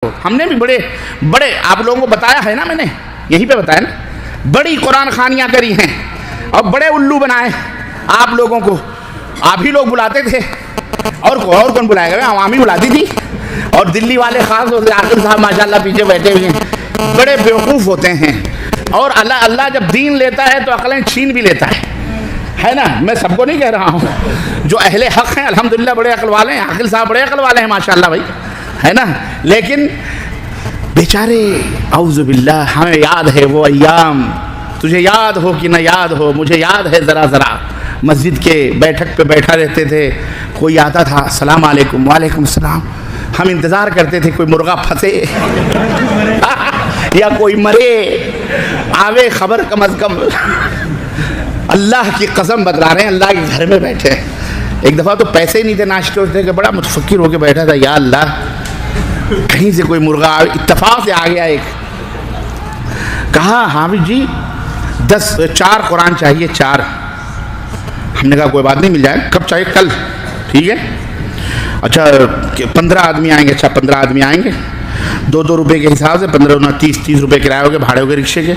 को। हमने भी बड़े बड़े आप लोगों को बताया है ना, मैंने यहीं पे बताया ना, बड़ी कुरान खानियाँ करी हैं और बड़े उल्लू बनाए आप लोगों को। आप ही लोग बुलाते थे और कौन बुलाएगा, आवामी बुलाती थी। और दिल्ली वाले खास होते, आकिल साहब माशाल्लाह पीछे बैठे हुए हैं, बड़े बेवकूफ़ होते हैं। और अल्लाह जब दीन लेता है तो अकलें छीन भी लेता है ना। मैं सबको नहीं कह रहा हूँ, जो अहले हक़ हैं अल्हम्दुलिल्लाह बड़े अकल वाले हैं, आकिल साहब बड़े अकल वाले हैं माशाल्लाह भाई, है ना। लेकिन बेचारे औज़ु बिल्लाह, हमें याद है वो अय्याम, तुझे याद हो कि न याद हो, मुझे याद है ज़रा ज़रा, मस्जिद के बैठक पे बैठा रहते थे, कोई आता था सलाम अलैकुम, वालेकुम सलाम, हम इंतज़ार करते थे कोई मुर्गा फंसे या कोई मरे, आवे खबर कम अज़ कम। अल्लाह की कसम बतला रहे हैं, अल्लाह के घर में बैठे। एक दफ़ा तो पैसे ही नहीं थे नाश्ते उठने के, बड़ा मुतफक्किर होकर बैठा था, या अल्लाह कहीं से कोई मुर्गा इत्तफाक से आ गया। एक कहा हाफिज जी 4 कुरान चाहिए, 4। हमने कहा कोई बात नहीं, मिल जाए, कब चाहिए, कल, ठीक है। अच्छा 15 आदमी आएंगे, अच्छा 15 आदमी आएंगे, 2-2 रुपये के हिसाब से 15 30 रुपये किराए हो गए, भाड़े हो गए रिक्शे के।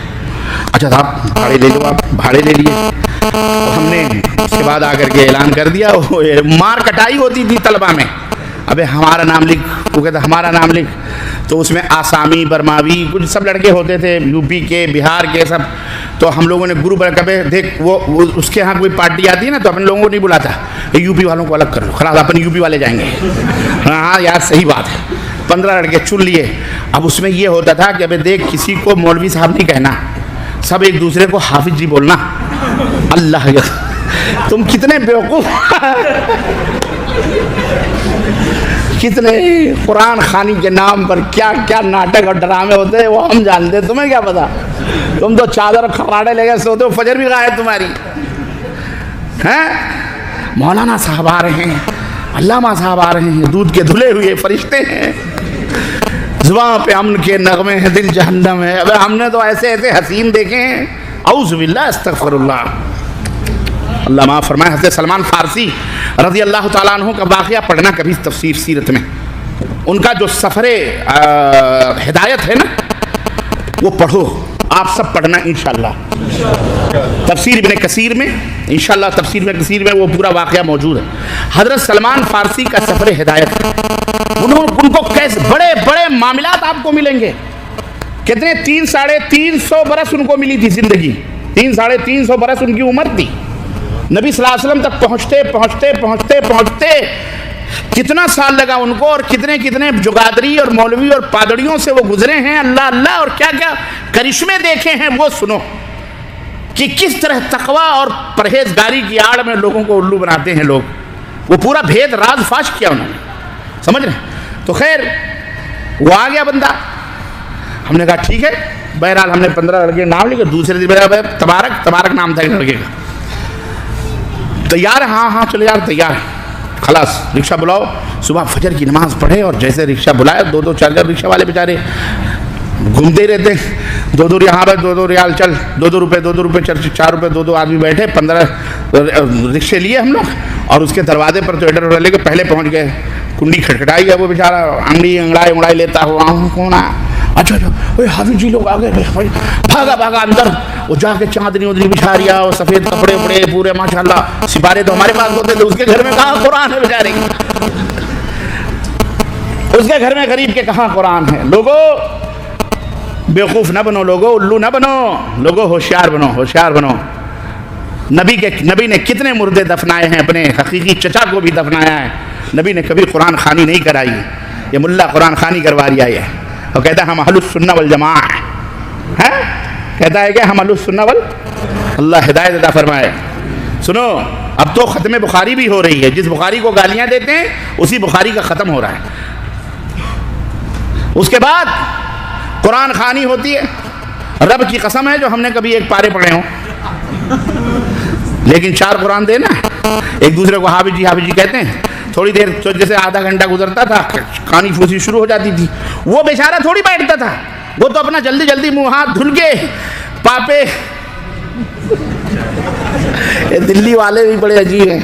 अच्छा साहब भाड़े ले लो, आप भाड़े ले लिए। तो हमने उसके बाद आकर के ऐलान कर दिया, मार कटाई होती थी तलबा में, अबे हमारा नाम लिख, वो कहता हमारा नाम लिख। तो उसमें आसामी, बर्मावी, कुछ सब लड़के होते थे, यूपी के, बिहार के सब। तो हम लोगों ने ग्रुप कभी देख वो उसके यहाँ कोई पार्टी आती है ना, तो अपने लोगों को नहीं बुलाता, यूपी वालों को अलग कर लो, खलास अपन यूपी वाले जाएंगे। हाँ यार सही बात है, 15 लड़के चुन लिए। अब उसमें ये होता था कि अबे देख किसी को मौलवी साहब नहीं कहना, सब एक दूसरे को हाफिज जी बोलना। अल्लाह तुम कितने बेवकूफ़ कितने कुरान खानी के नाम पर क्या क्या नाटक और ड्रामे होते हैं वो हम जानते हैं, तुम्हें क्या पता। तुम तो चादर खराड़े लेके सोते हो, फजर भी गायब तुम्हारी हैं। मौलाना साहब आ रहे हैं, अल्लामा साहब आ रहे हैं, दूध के धुले हुए फरिश्ते हैं, ज़ुबान पे अमन के नगमे हैं, दिल जहन्नम है। अबे हमने तो ऐसे ऐसे हसीन देखे हैं, औज़ु बिल्लाह अस्तग़फ़िरुल्लाह। अल्लाह माफ़ फरमाए। हज़रत सलमान फ़ारसी रज़ी अल्लाह ताला अन्हु का वाक़या पढ़ना कभी तफ़सीर सीरत में, उनका जो सफ़रे हिदायत है ना वो पढ़ो, आप सब पढ़ना इंशाअल्लाह। तफ़सीर इब्न कसीर में, इंशाअल्लाह तफ़सीर इब्न कसीर में वो पूरा वाक़या मौजूद है। हज़रत सलमान फ़ारसी का सफ़रे हिदायत, उनको कैसे बड़े बड़े मामलात आपको मिलेंगे। कितने 300-350 बरस उनको मिली थी ज़िंदगी, 300-350 बरस उनकी उम्र थी। नबी सल्लल्लाहु अलैहि वसल्लम तक पहुँचते पहुँचते पहुँचते पहुँचते कितना साल लगा उनको, और कितने कितने जुगादरी और मौलवी और पादड़ियों से वो गुजरे हैं, अल्लाह अल्लाह, और क्या क्या करिश्मे देखे हैं। वो सुनो कि किस तरह तकवा और परहेजगारी की आड़ में लोगों को उल्लू बनाते हैं लोग। वो पूरा भेद राज फाश किया उन्होंने, समझ रहे। तो खैर वो आ गया बंदा, हमने कहा ठीक है। बहरहाल हमने 15 लड़के नाम लिखे। दूसरे दिन तबारक नाम था लड़के का। तैयार, हाँ हाँ चलो यार तैयार, खलास रिक्शा बुलाओ। सुबह फजर की नमाज़ पढ़े और जैसे रिक्शा बुलाया, 2-2 4 रिक्शा वाले बेचारे घूमते ही रहते, 2-2 यहाँ पर 2-2 रियाल चल, 2-2 रुपये 2-2 रुपये 4 रुपये 2-2 आदमी बैठे, 15 रिक्शे लिए हम लोग। और उसके दरवाजे पर तो एडर लेके पहले पहुँच गए। कुंडी खटखटाई है, वो बेचारा अंगड़ाई लेता हुआ, कौन आया, अच्छा अच्छा हाफिज जी लोग आ गए। भागा अंदर, वो जाके चांदनी उदनी बिछा रिया, और सफ़ेद कपड़े वपड़े पूरे माशाल्लाह। सिपारे तो हमारे पास होते थे, उसके घर में कहाँ कुरान है बेचारे, उसके घर में गरीब के कहाँ कुरान है। लोगों बेवकूफ़ न बनो, लोगों उल्लू न बनो, लोगों होशियार बनो। नबी ने कितने मुर्दे दफनाए हैं, अपने हकीकी चचा को भी दफनाया है। नबी ने कभी कुरान खानी नहीं कराई, ये मुल्ला कुरान खानी करवा रिया है। और कहता है हम अहलुस सुन्नह वल जमाअ है, कहता है कि हम अहलुस सुन्नह वल, अल्लाह हिदायत अता फरमाए। सुनो, अब तो ख़त्म बुखारी भी हो रही है, जिस बुखारी को गालियाँ देते हैं उसी बुखारी का ख़त्म हो रहा है। उसके बाद कुरान खानी होती है। रब की कसम है जो हमने कभी एक पारे पढ़े हों, लेकिन 4 कुरान देना, एक दूसरे को हाफिज जी कहते हैं। थोड़ी देर तो जैसे आधा घंटा गुजरता था, खानी फूसी शुरू हो जाती थी। वो बेचारा थोड़ी बैठता था, वो तो अपना जल्दी जल्दी मुँह हाथ धुल के पापे दिल्ली वाले भी बड़े अजीब हैं।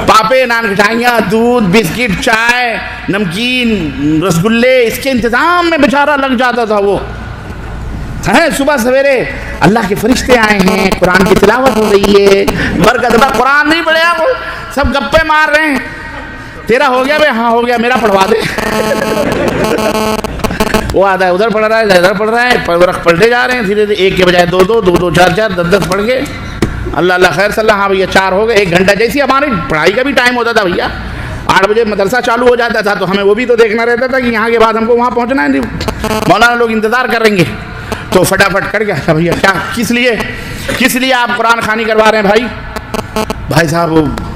पापे, नान, मिठाइयाँ, दूध, बिस्किट, चाय, नमकीन, रसगुल्ले, इसके इंतजाम में बेचारा लग जाता था वो है। सुबह सवेरे अल्लाह के फरिश्ते आए हैं, कुरान की तिलावत हो रही है, बरकत बा, कुरान नहीं पढ़ेगा वो, सब गप्पे मार रहे हैं। तेरा हो गया भाई? हाँ हो गया, मेरा पढ़वा दे। वो आता है उधर पढ़ रहा है, इधर पढ़ रहा है, पढ़ते जा रहे हैं धीरे धीरे, एक के बजाय दो दो, दो दो चार चार, 10 10 पढ़ के अल्लाह अल्लाह खैर सल्ला, हाँ भैया 4 हो गए। 1 घंटा जैसी हमारी पढ़ाई का भी टाइम होता था भैया, 8 बजे मदरसा चालू हो जाता था, तो हमें वो भी तो देखना रहता था कि यहाँ के बाद हमको वहाँ पहुँचना है, मौलाना लोग इंतज़ार करेंगे। तो फटाफट कर गया था भैया, क्या किस लिए आप कुरान खानी करवा रहे हैं भाई साहब?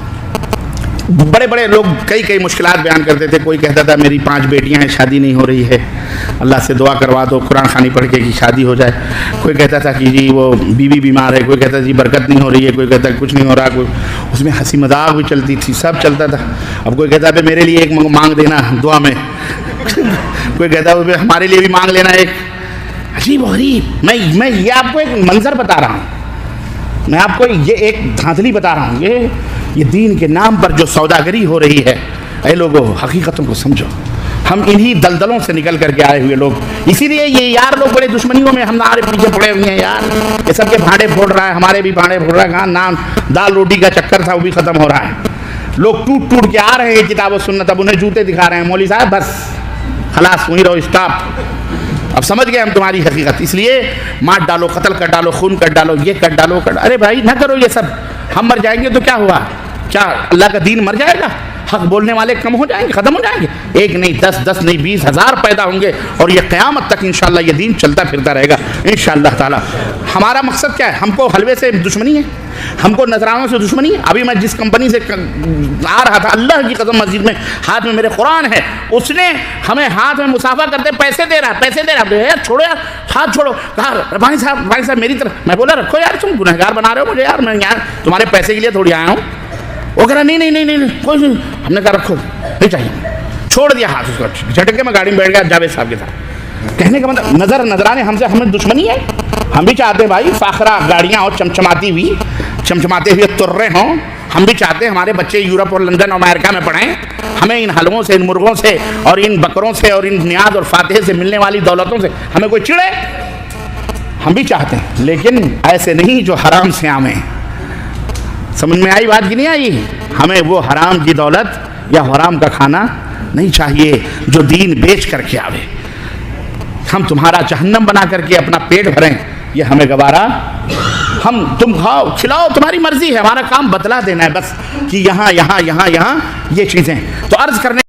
बड़े बड़े लोग कई मुश्किलात बयान करते थे। कोई कहता था मेरी 5 बेटियां हैं, शादी नहीं हो रही है, अल्लाह से दुआ करवा दो कुरान खानी पढ़ के कि शादी हो जाए। कोई कहता था कि जी वो बीवी बीमार है, कोई कहता था जी बरकत नहीं हो रही है, कोई कहता कुछ नहीं हो रहा, कोई उसमें हंसी मजाक भी चलती थी, सब चलता था। अब कोई कहता है मेरे लिए एक मांग देना दुआ में कोई कहता है हमारे लिए भी मांग लेना एक। अजीब और गरीब। मैं ये आपको एक मंजर बता रहा हूँ, मैं आपको ये एक धांधली बता रहा हूँ। ये दीन के नाम पर जो सौदागरी हो रही है, ऐ लोगों हकीकतों को समझो। हम इन्हीं दलदलों से निकल करके आए हुए लोग, इसीलिए ये यार लोग बड़े दुश्मनियों में हमारे पीछे पड़े हुए हैं यार। ये सबके भाड़े फोड़ रहा है, हमारे भी भाड़े फोड़ रहा है। कहाँ नाम दाल रोटी का चक्कर था वो भी खत्म हो रहा है। लोग टूट टूट के आ रहे हैं किताब व सुन्नत, अब उन्हें जूते दिखा रहे हैं। मौलवी साहब बस खलास वहीं रहो, स्टॉप, अब समझ गए हम तुम्हारी हकीकत, इसलिए मार डालो, कत्ल कर डालो, खून कर डालो, ये कर डालो कर। अरे भाई ना करो ये सब, हम मर जाएंगे तो क्या हुआ? क्या अल्लाह का दीन मर जाएगा? हक बोलने वाले कम हो जाएंगे, खत्म हो जाएंगे? एक नहीं 10 10 नहीं 20,000 पैदा होंगे और ये क़यामत तक इंशाअल्लाह ये दीन चलता फिरता रहेगा इंशाअल्लाह ताला। हमारा मकसद क्या है? हमको हलवे से दुश्मनी है, हमको नजरानों से दुश्मनी है। अभी मैं जिस कंपनी से आ रहा था, अल्लाह की कसम मस्जिद में हाथ में मेरे कुरान है, उसने हमें हाथ में मुसाफा करते पैसे दे रहा है। यार छोड़ो यार, हाथ छोड़ो। कहा भाई साहब मेरी तरफ। मैं बोला रखो यार, तुम गुनहगार बना रहे हो मुझे यार, मैं यार तुम्हारे पैसे के लिए थोड़ी आया हूँ। वो कह रहा नहीं कोई नहीं। हमने कहा रखो, नहीं चाहिए, छोड़ दिया हाथ उसको, झटके में गाड़ी में बैठ गया जावेद साहब के साथ। कहने का मतलब नजराने हमसे हमें दुश्मनी है। हम भी चाहते हैं भाई फाखरा गाड़ियाँ और चमचमाते हुए तुर्रे हों। हम भी चाहते हैं हमारे बच्चे यूरोप और लंदन और अमेरिका में पढ़ें। हमें इन हलवों से, इन मुर्गों से और इन बकरों से और इन नियाज और फातिहे से मिलने वाली दौलतों से हमें कोई चिड़े, हम भी चाहते हैं, लेकिन ऐसे नहीं जो हराम से आवे। समझ में आई बात कि नहीं आई? हमें वो हराम की दौलत या हराम का खाना नहीं चाहिए जो दीन बेच करके आवे। हम तुम्हारा जहन्नम बना करके अपना पेट भरें, ये हमें गवारा। तुम खाओ खिलाओ, तुम्हारी मर्जी है, हमारा काम बतला देना है बस कि यहाँ ये चीज़ें। तो अर्ज करने